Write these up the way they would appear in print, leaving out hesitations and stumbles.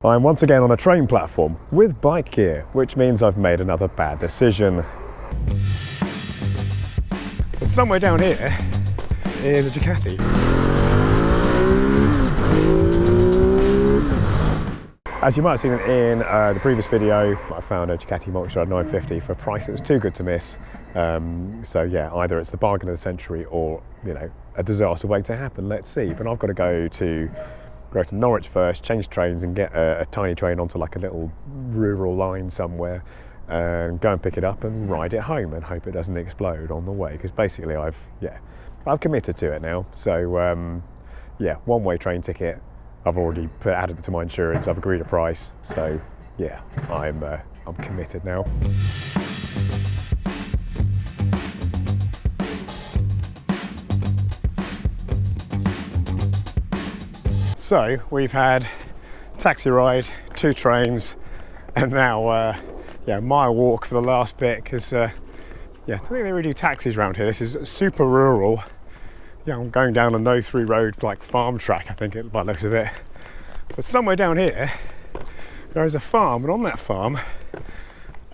I'm once again on a train platform with bike gear, which means I've made another bad decision. But somewhere down here is a Ducati. As you might have seen in the previous video, I found a Ducati Multistrada 950 for a price that was too good to miss. So yeah, either it's the bargain of the century or, you know, a disaster waiting to happen. Let's see. But I've got to go to Norwich first, change trains and get a tiny train onto like a little rural line somewhere and go and pick it up and ride it home and hope it doesn't explode on the way, because basically I've committed to it now. So yeah, one-way train ticket. I've already added it to my insurance. I've agreed a price. So yeah, I'm committed now. So we've had taxi ride, 2 trains, and now mile walk for the last bit, because I don't think they really do taxis around here. This is super rural. Yeah, I'm going down a no-through road, like farm track, I think by the looks of it. But somewhere down here there is a farm, and on that farm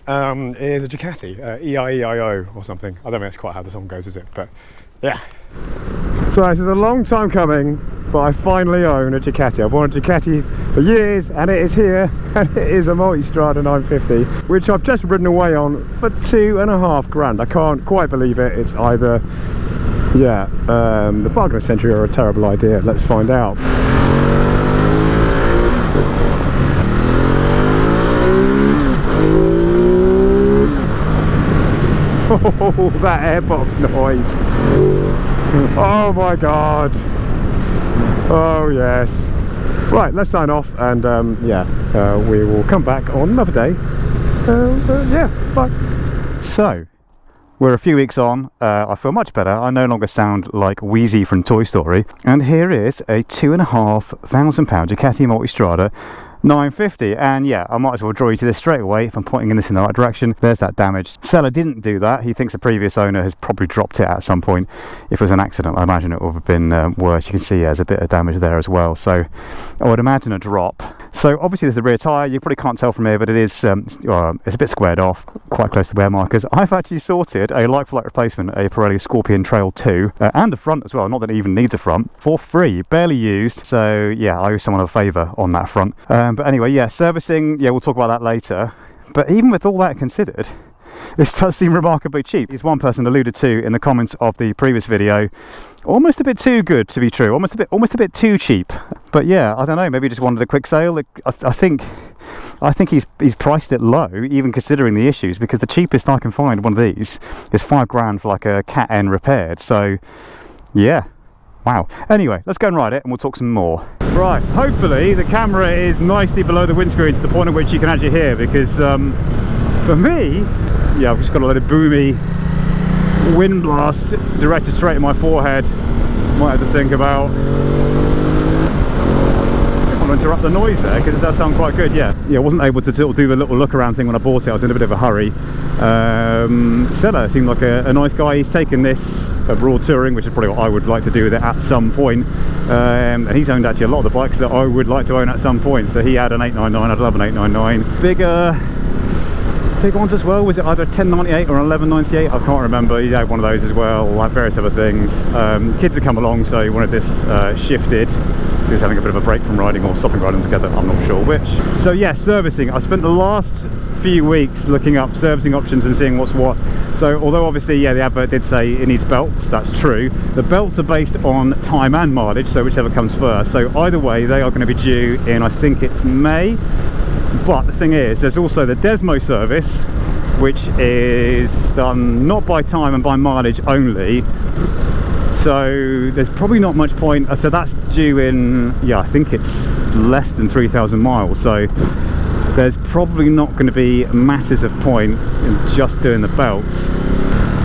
is a Ducati, E-I-E-I-O or something. I don't think that's quite how the song goes, is it? But yeah. So this is a long time coming, but I finally own a Ducati. I've wanted a Ducati for years, and it is here, and it is a Multistrada 950, which I've just ridden away on for £2.5 grand. I can't quite believe it. It's either, the bargain of the century or a terrible idea. Let's find out. Oh, that airbox noise. Oh my god. Oh yes. Right, let's sign off, and we will come back on another day. Bye. So we're a few weeks on. I feel much better. I no longer sound like Wheezy from Toy Story. And here is a £2,500 Ducati Multistrada 950, and yeah, I might as well draw you to this straight away if I'm pointing in this in the right direction. There's that damage. Seller didn't do that. He thinks the previous owner has probably dropped it at some point. If it was an accident, I imagine it would have been worse. You can see there's a bit of damage there as well, so I would imagine a drop. So obviously there's the rear tyre. You probably can't tell from here, but it is it's a bit squared off, quite close to the wear markers. I've actually sorted a like-for-like replacement, a Pirelli Scorpion Trail 2, and a front as well, not that it even needs a front, for free, barely used. So yeah, I owe someone a favour on that front. But anyway, yeah, servicing, we'll talk about that later. But even with all that considered, this does seem remarkably cheap. As one person alluded to in the comments of the previous video, almost a bit too good to be true, almost a bit too cheap. But yeah, I don't know, maybe he just wanted a quick sale. I think he's priced it low, even considering the issues, because the cheapest I can find one of these is £5 grand for like a cat N repaired. So yeah. Wow. Anyway, let's go and ride it and we'll talk some more. Right, hopefully the camera is nicely below the windscreen to the point at which you can actually hear, because for me, I've just got a lot of boomy wind blast directed straight in my forehead. Might have to think about, I want to interrupt the noise there, because it does sound quite good. Yeah, I wasn't able to do the little look around thing when I bought it. I was in a bit of a hurry. Seller seemed like a nice guy. He's taken this abroad touring, which is probably what I would like to do with it at some point. And he's owned actually a lot of the bikes that I would like to own at some point. So he had an 899, I'd love an 899. Big ones as well. Was it either a 1098 or an 1198? I can't remember. He had one of those as well, like various other things. Kids had come along, so he wanted this shifted. He was having a bit of a break from riding, or stopping riding together, I'm not sure which. So yeah, servicing. I spent the last few weeks looking up servicing options and seeing what's what. So although obviously the advert did say it needs belts, that's true. The belts are based on time and mileage, so whichever comes first. So either way, they are going to be due in, I think it's May. But the thing is, there's also the Desmo service, which is done not by time and by mileage only. So there's probably not much point. So that's due in, I think it's less than 3,000 miles. So there's probably not going to be masses of point in just doing the belts.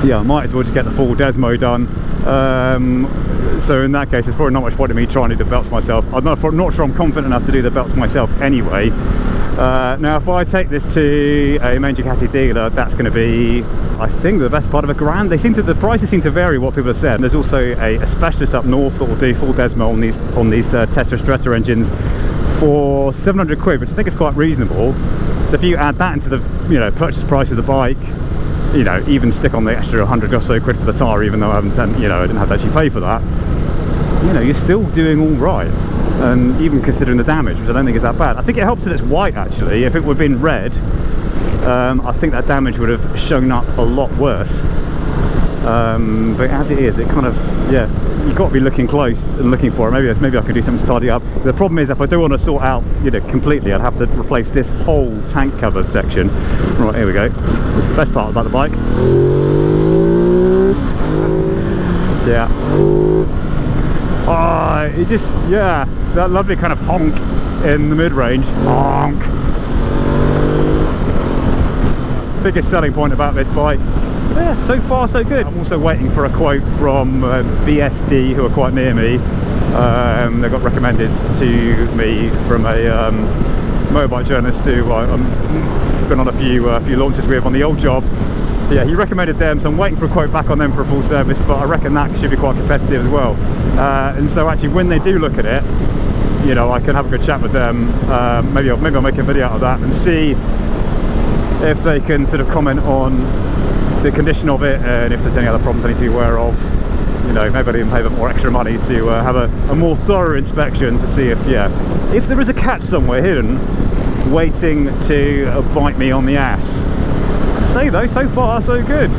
I might as well just get the full Desmo done. So in that case, there's probably not much point in me trying to do the belts myself. I'm not sure I'm confident enough to do the belts myself anyway. Now if I take this to a main Ducati dealer, that's going to be, I think, the best part of £1 grand. The prices seem to vary what people have said. There's also a specialist up north that will do full Desmo on these Tesla Stretta engines for 700 quid, which I think is quite reasonable. So if you add that into the, you know, purchase price of the bike, you know, even stick on the extra 100 or so quid for the tyre, even though I haven't, you know, I didn't have to actually pay for that, you know, you're still doing all right. And even considering the damage, which I don't think is that bad. I think it helps that it's white, actually. If it would have been red, I think that damage would have shown up a lot worse. But as it is, it kind of, yeah, you've got to be looking close and looking for it. Maybe I could do something to tidy up. The problem is, if I do want to sort out, you know, completely, I'd have to replace this whole tank cover section. Right, here we go. This is the best part about the bike. Yeah. Oh, it just, yeah, that lovely kind of honk in the mid-range. Honk. Biggest selling point about this bike. Yeah, so far so good. I'm also waiting for a quote from BSD, who are quite near me. They got recommended to me from a motorbike journalist who I've been on a few launches with on the old job. But yeah, he recommended them, so I'm waiting for a quote back on them for a full service, but I reckon that should be quite competitive as well. And so actually, when they do look at it, you know, I can have a good chat with them. Maybe I'll make a video out of that and see if they can sort of comment on the condition of it, and if there's any other problems I need to be aware of. You know, maybe I even pay them more extra money to have a more thorough inspection to see if, yeah, if there is a catch somewhere hidden waiting to bite me on the ass. To say though, so far so good.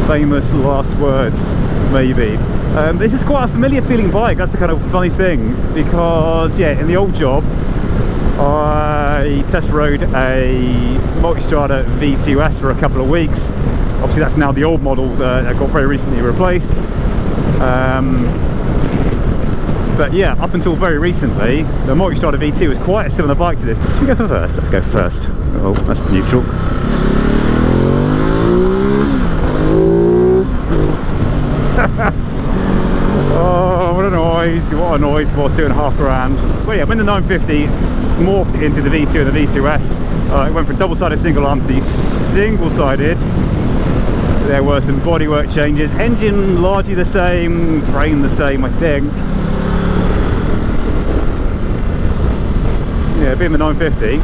Famous last words, maybe. This is quite a familiar feeling bike. That's the kind of funny thing, because yeah, in the old job I test rode a Multistrada V2S for a couple of weeks. Obviously that's now the old model that got very recently replaced. But yeah, up until very recently, the Multistrada V2 was quite a similar bike to this. Should we go for first? Let's go for first. Oh, that's neutral. Oh, what a noise. What a noise for £2.5 grand. Well yeah, when the 950 morphed into the V2 and the V2S, it went from double-sided single arm to single-sided. There were some bodywork changes. Engine largely the same, frame the same, I think. Yeah, being the 950,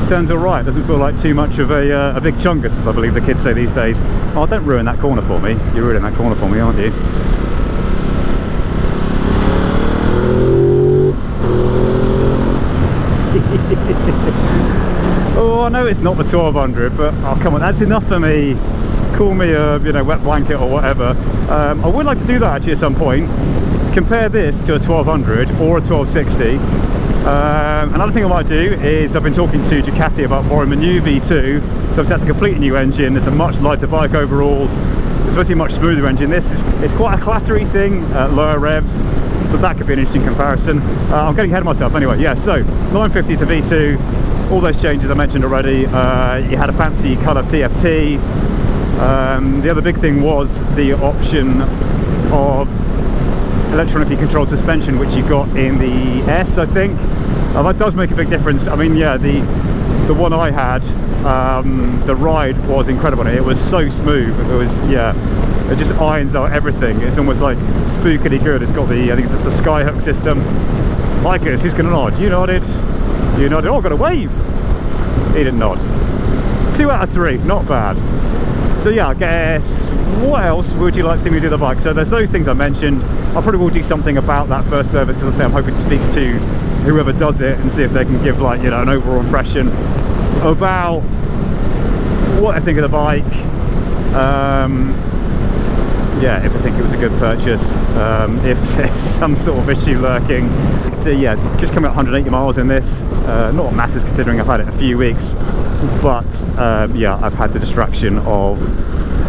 turns all right. Doesn't feel like too much of a big chungus, as I believe the kids say these days. Oh, don't ruin that corner for me. You're ruining that corner for me, aren't you? Oh, I know it's not the 1200, but oh come on, that's enough for me. Call me a, you know, wet blanket or whatever. I would like to do that actually at some point. Compare this to a 1200 or a 1260. Another thing I might do is, I've been talking to Ducati about borrowing a new V2. So that's a completely new engine. It's a much lighter bike overall. It's supposed to be a much smoother engine. It's quite a clattery thing at lower revs. So that could be an interesting comparison. I'm getting ahead of myself anyway. Yeah, so 950 to V2, all those changes I mentioned already. You had a fancy colour TFT. The other big thing was the option of electronically controlled suspension, which you got in the S, I think. That does make a big difference. I mean, yeah, the one I had, the ride was incredible. It was so smooth. It was, yeah, it just irons out everything. It's almost like spookily good. It's got the, I think it's just the skyhook system. My goodness, who's gonna nod? You nodded. You nodded. Oh, I got a wave. He didn't nod. 2 out of 3, not bad. So yeah, I guess, what else would you like to see me do the bike? So there's those things I mentioned. I probably will do something about that first service, because I say I'm hoping to speak to whoever does it and see if they can give, like, you know, an overall impression about what I think of the bike. Yeah, if I think it was a good purchase, if there's some sort of issue lurking. So yeah, just coming up 180 miles in this, not masses considering I've had it a few weeks, but yeah, I've had the distraction of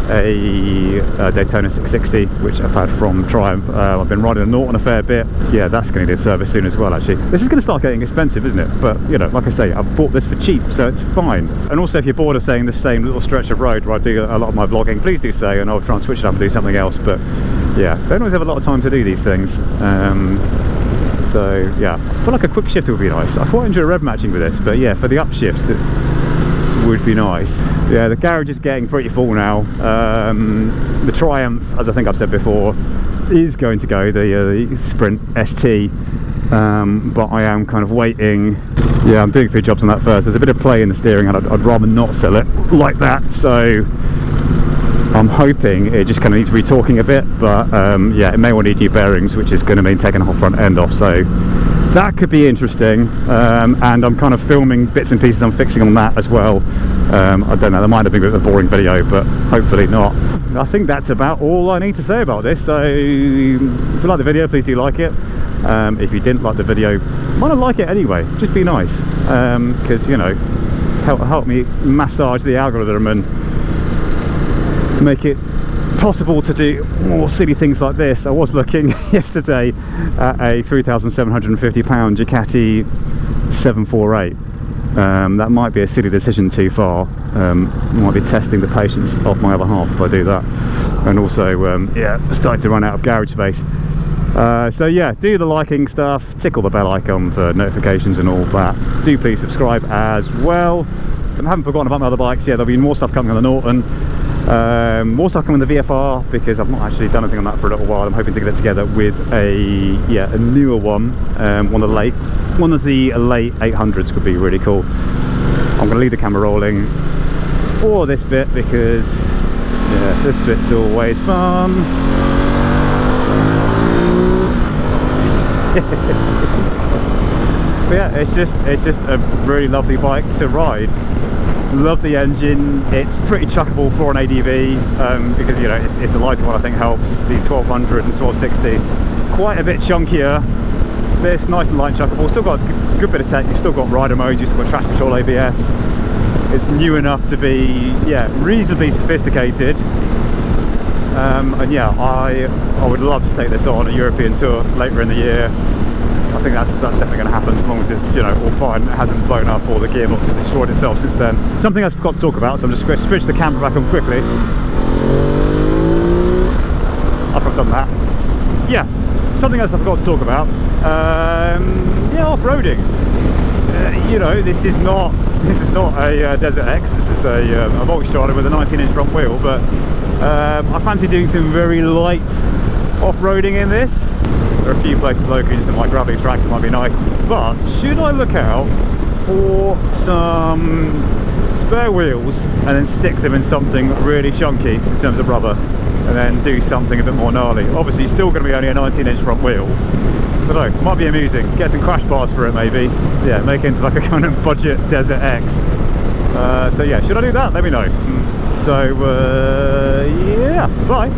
a Daytona 660, which I've had from Triumph. I've been riding a Norton a fair bit. Yeah, that's going to need a service soon as well, actually. This is going to start getting expensive, isn't it? But, you know, like I say, I've bought this for cheap, so it's fine. And also, if you're bored of saying the same little stretch of road where I do a lot of my vlogging, please do say, and I'll try and switch it up and do something else. But yeah, don't always have a lot of time to do these things. So yeah, I feel like a quick shifter would be nice. I quite enjoy rev matching with this, but yeah, for the upshifts, it would be nice. Yeah, the garage is getting pretty full now. The Triumph, as I think I've said before, is going to go, the Sprint ST, but I am kind of waiting. Yeah, I'm doing a few jobs on that first. There's a bit of play in the steering, and I'd rather not sell it like that, so I'm hoping it just kind of needs retorquing a bit, but yeah, it may well need new bearings, which is going to mean taking the whole front end off, so that could be interesting. And I'm kind of filming bits and pieces I'm fixing on that as well. I don't know, that might have been a bit of a boring video, but hopefully not. I think that's about all I need to say about this. So if you like the video, please do like it. If you didn't like the video, might not like it anyway, just be nice, because you know, help me massage the algorithm and make it possible to do more silly things like this. I was looking yesterday at a £3,750 Ducati 748. That might be a silly decision too far. Might be testing the patience of my other half if I do that, and also yeah, starting to run out of garage space. So yeah, do the liking stuff, tickle the bell icon for notifications and all that. Do please subscribe as well. I haven't forgotten about my other bikes. Yeah, there'll be more stuff coming on the Norton. More stuff coming with the VFR, because I've not actually done anything on that for a little while. I'm hoping to get it together with a newer one. One of the late 800s would be really cool. I'm going to leave the camera rolling for this bit because yeah, this bit's always fun. But yeah, it's just a really lovely bike to ride. Love the engine. It's pretty chuckable for an ADV, because you know it's the lighter one I think helps. The 1200 and 1260 quite a bit chunkier. This nice and light and chuckable. Still got a good bit of tech. You've still got rider mode. You've still got traction control, ABS. It's new enough to be reasonably sophisticated. And yeah, I would love to take this on a European tour later in the year. I think that's definitely going to happen, as long as it's, you know, all fine, it hasn't blown up or the gearbox has destroyed itself since then. Something else I forgot to talk about, so I'm just going to switch the camera back on quickly after I've done that. Yeah, something else I forgot to talk about. Yeah, off-roading. You know, this is not a Desert X. This is a Multistrada with a 19-inch front wheel, but I fancy doing some very light off-roading in this. There are a few places locally, just some like gravity tracks that might be nice, but should I look out for some spare wheels and then stick them in something really chunky in terms of rubber, and then do something a bit more gnarly? Obviously still going to be only a 19-inch front wheel, but no, might be amusing. Get some crash bars for it maybe. Yeah, make it into like a kind of budget Desert X. So yeah, should I do that? Let me know. So yeah, bye.